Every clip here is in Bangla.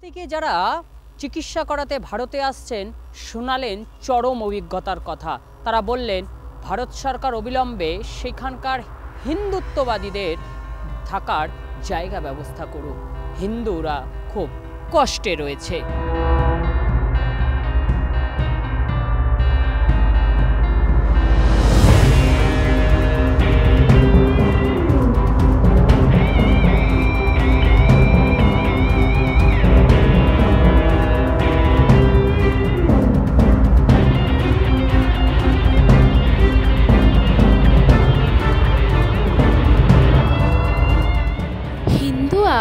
থেকে যারা চিকিৎসা করাতে ভারতে আসছেন শোনালেন চরম অভিজ্ঞতার কথা। তারা বললেন ভারত সরকার অবিলম্বে সেখানকার হিন্দুত্ববাদীদের থাকার জায়গা ব্যবস্থা করুক, হিন্দুরা খুব কষ্টে রয়েছে।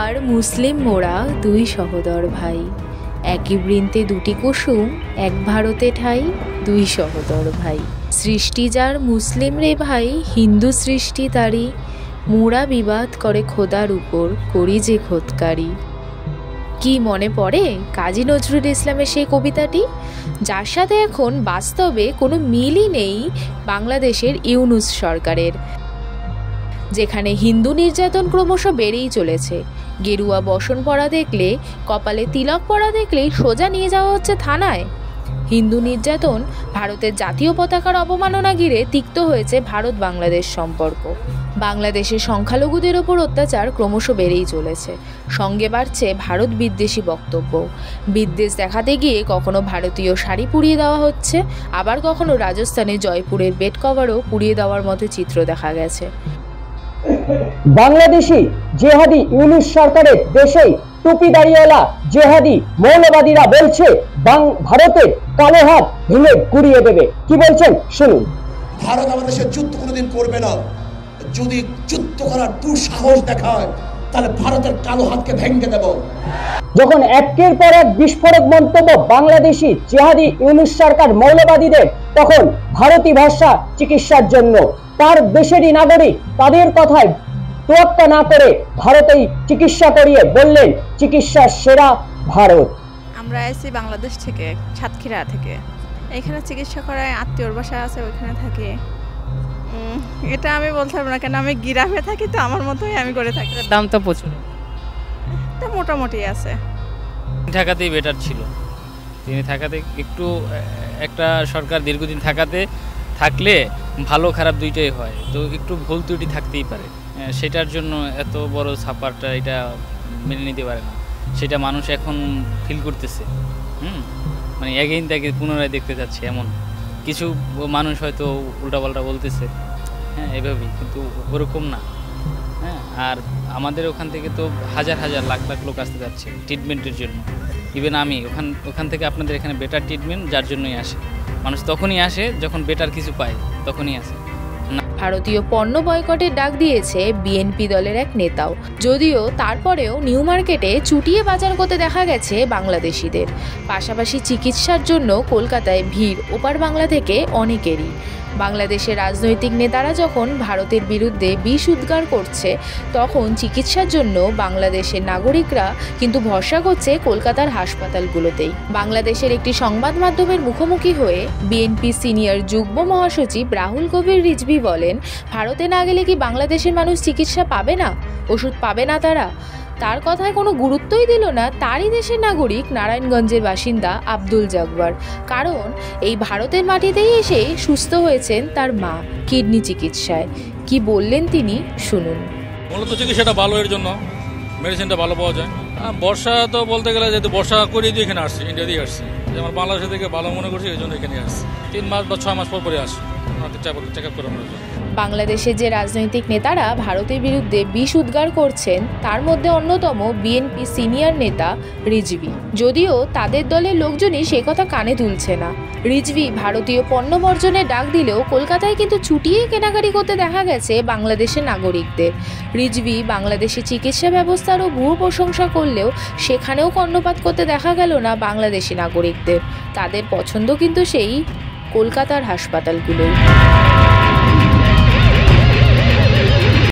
আর মুসলিম মোরা দুই সহোদর ভাই, একই বৃন্তে দুটি কুসুম, এক ভারতে ঠাই, দুই সহোদর ভাই। সৃষ্টি যার মুসলিম রে ভাই, হিন্দু সৃষ্টি তারি, মোরা বিবাদ করে খোদার উপর, করি যে খোদকারি। কি মনে পড়ে কাজী নজরুল ইসলামের সেই কবিতাটি, যার সাথে এখন বাস্তবে কোনো মিলই নেই বাংলাদেশের ইউনূস সরকারের, যেখানে হিন্দু নির্যাতন ক্রমশ বেড়েই চলেছে। গেরুয়া বসন পরা দেখলে, কপালে তিলক পরা দেখলেই সোজা নিয়ে যাওয়া হচ্ছে থানায়। হিন্দু নির্যাতন, ভারতের জাতীয় পতাকার অবমাননা ঘিরে তিক্ত হয়েছে ভারত বাংলাদেশ সম্পর্ক। বাংলাদেশের সংখ্যালঘুদের ওপর অত্যাচার ক্রমশ বেড়েই চলেছে, সঙ্গে বাড়ছে ভারত বিদ্বেষী বক্তব্য। বিদ্বেষ দেখাতে গিয়ে কখনো ভারতীয় শাড়ি পুড়িয়ে দেওয়া হচ্ছে, আবার কখনো রাজস্থানে জয়পুরের বেড কভারও পুড়িয়ে দেওয়ার মতো চিত্র দেখা গেছে। বাংলাদেশি জেহাদি ইউনূস সরকারের দেশেই টুপি দাড়িওয়ালা জেহাদি মৌলবাদীরা বলছে ভারতের কালো হাত ভেঙে গুড়িয়ে দেবে। কি বলছেন শুনুন। ভারত আমাদের সাথে যুদ্ধ কোনোদিন করবে না, যদি যুদ্ধ করার দুঃসাহস দেখায় তাহলে ভারতের কালো হাতকে ভেঙে দেব। যখন একের পর এক বিস্ফোরক মন্তব্য বাংলাদেশি জেহাদি ইউনূস সরকার মৌলবাদীদের, তখন ভারতী ভাষা চিকিৎসার জন্য তার দেশেরই নাগরিক তাদের কথায় তোয়াক্কা না করে ভারতেই চিকিৎসা করিয়ে বললেন চিকিৎসার সেরা ভারত। আমরা এসেছি বাংলাদেশ থেকে, সাতক্ষীরা থেকে। এখানে চিকিৎসা করায় আত্মীয়র বাসা আছে, ওইখানে থাকি। এটা আমি বলতে পারবো না, কেন আমি গ্রামে থাকি, তো আমার মতোই আমি করে থাকি। দাম তো প্রচুর, তা মোটামুটি আছে। ঢাকাতেই বেটার ছিল, তিনি থাকাতে একটু একটা সরকার দীর্ঘদিন থাকলে ভালো খারাপ দুইটাই হয়, তো একটু ভুল ত্রুটি থাকতেই পারে। সেটার জন্য এত বড় ছাপারটা এটা মেনে নিতে পারে না, সেটা মানুষ এখন ফিল করতেছে। মানে এগেইন তাকে পুনরায় দেখতে যাচ্ছে, এমন কিছু মানুষ হয়তো উল্টাপাল্টা বলতেছে, হ্যাঁ এভাবেই, কিন্তু ওরকম না। হ্যাঁ, আর আমাদের ওখান থেকে তো হাজার হাজার লাখ লাখ লোক আসতে যাচ্ছে ট্রিটমেন্টের জন্য। ইভেন আমি ওখান থেকে আপনাদের এখানে বেটার ট্রিটমেন্ট যার জন্যই আসে, মানুষ তখনই আসে যখন বেটার কিছু পায়, তখনই আসে। ভারতীয় পণ্য বয়কটের ডাক দিয়েছে বিএনপি দলের এক নেতাও, যদিও তারপরেও নিউ মার্কেটে চুটিয়ে বাজার করতে দেখা গেছে বাংলাদেশিদের। পাশাপাশি চিকিৎসার জন্য কলকাতায় ভিড় ওপার বাংলা থেকে অনেকেরই। বাংলাদেশের রাজনৈতিক নেতারা যখন ভারতের বিরুদ্ধে বিষ উদ্গার করছে, তখন চিকিৎসার জন্য বাংলাদেশের নাগরিকরা কিন্তু ভরসা করছে কলকাতার হাসপাতালগুলোতেই। বাংলাদেশের একটি সংবাদ মাধ্যমের মুখোমুখি হয়ে বিএনপি সিনিয়র যুগ্ম মহাসচিব রাহুল কবির রিজভী বলেন, ভারতে না গেলে কি বাংলাদেশের মানুষ চিকিৎসা পাবে না, ওষুধ পাবে না তারা? তার কথায় কোনো গুরুত্বই দিল না তারই দেশের নাগরিক নারায়ণগঞ্জের বাসিন্দা আব্দুল জব্বার, কারণ এই ভারতের মাটিতেই এসে সুস্থ হয়েছেন তার মা কিডনি চিকিৎসায়। কি বললেন তিনি শুনুন। মূলত চিকিৎসাটা ভালো, এর জন্য মেডিসিনটা ভালো পাওয়া যায়। বর্ষা তো বলতে গেলে যেহেতু বর্ষা করে দিয়ে এখানে আসছি, ইন্ডিয়া দিয়ে আসছি, যে আমার বাংলাদেশ থেকে ভালো মনে করছি, এই জন্য এখানে আসছি। 3 মাস বা 6 মাস পরে আসছি চেক আপ করানোর জন্য। বাংলাদেশের যে রাজনৈতিক নেতারা ভারতের বিরুদ্ধে বিষ উদ্গার করছেন, তার মধ্যে অন্যতম বিএনপি সিনিয়র নেতা রিজভী, যদিও তাদের দলের লোকজনই সে কথা কানে তুলছে না। রিজভী ভারতীয় পণ্য বর্জনের ডাক দিলেও কলকাতায় কিন্তু ছুটিয়ে কেনাকাটি করতে দেখা গেছে বাংলাদেশের নাগরিকদের। রিজভী বাংলাদেশের চিকিৎসা ব্যবস্থারও ভূয়সী প্রশংসা করলেও সেখানেও কর্ণপাত করতে দেখা গেল না বাংলাদেশি নাগরিকদের। তাদের পছন্দ কিন্তু সেই কলকাতার হাসপাতালগুলোই।